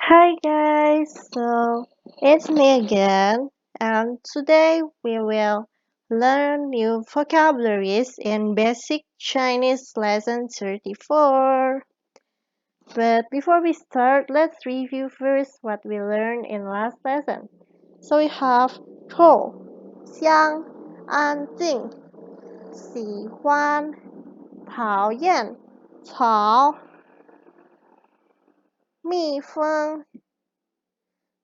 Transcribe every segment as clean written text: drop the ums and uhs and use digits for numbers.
Hi guys, so it's me again, and today we will learn new vocabularies in Basic Chinese Lesson 34. But before we start, let's review first what we learned in last lesson. So we have 臭、香、安静、喜欢、讨厌、吵、蜜蜂、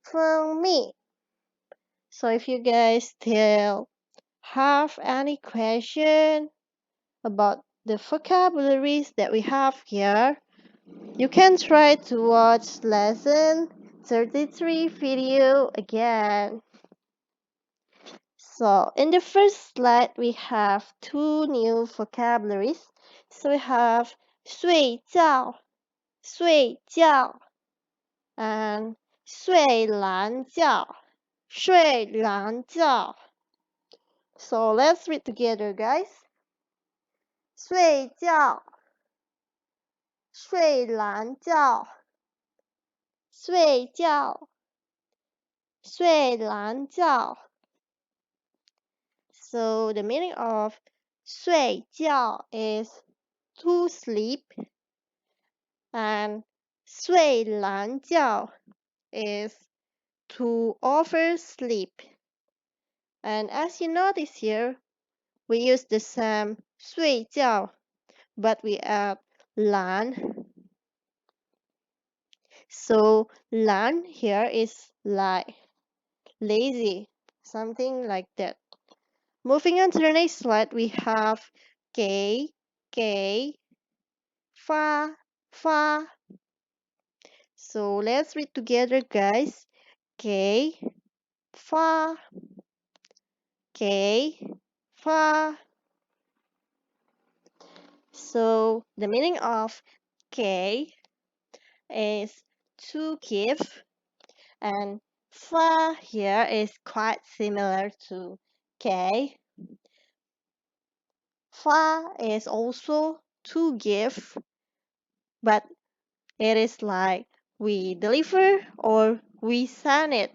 蜂蜜。So if you guys still have any question about the vocabularies that we have here, you can try to watch lesson 33 video again. So in the first slide, we have two new vocabularies. So we have 睡觉,睡觉 and 睡懒觉,睡懒觉. So let's read together, guys. 睡觉，睡懒觉，睡觉，睡懒觉。So the meaning of 睡觉 is to sleep, and 睡懒觉 is to oversleep. And as you notice here, we use the same 睡觉, but we add 懒. So 懒 here is like lazy, something like that. Moving on to the next slide, we have 给,给, 发, 发. So let's read together, guys. 给, 发, 给, 发. So the meaning of 给 is to give, and 发 here is quite similar to 给. 发 is also to give, but it is like we deliver or we send it.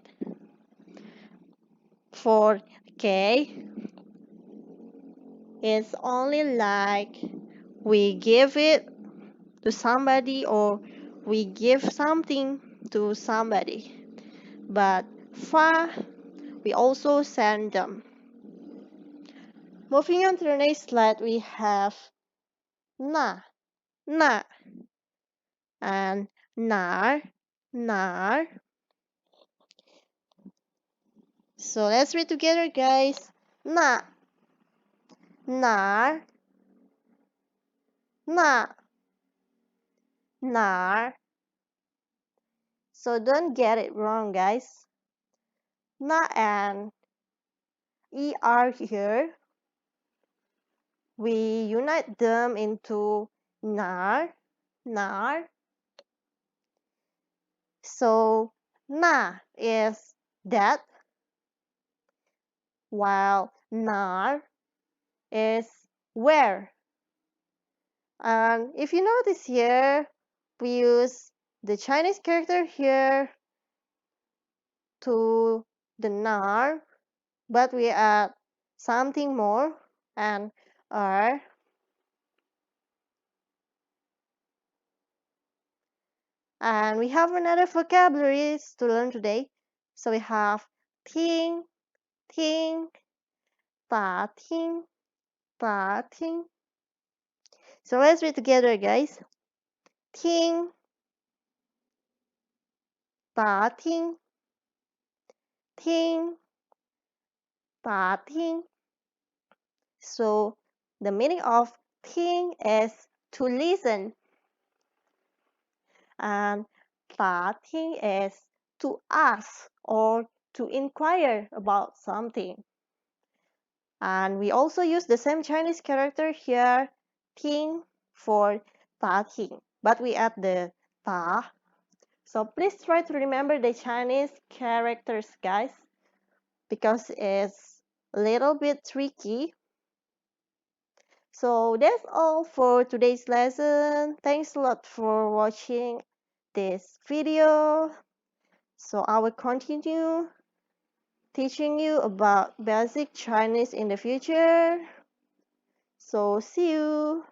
For K, it's only like we give it to somebody or we give something to somebody. But Fa, we also send them. Moving on to the next slide, we have Na, Na, and Nar, Nar. So let's read together, guys. 那哪儿那哪儿 So don't get it wrong, guys. Na and er here, we unite them into nar, nar. So na is that, while nar is where. And if you notice here, we use the Chinese character here to the nar, but we add something more and er. And we have another vocabularies to learn today. So we have 听,听, 打听,打听. So let's read together, guys. 听,打听,听,打听. So the meaning of 听 is to listen, and 打听 is to ask or to inquire about something. And we also use the same Chinese character here, 听, for 打听, but we add the 打. So please try to remember the Chinese characters, guys, because it's a little bit tricky. So that's all for today's lesson. Thanks a lot for watching this video. So I will continue teaching you about basic Chinese in the future. So see you.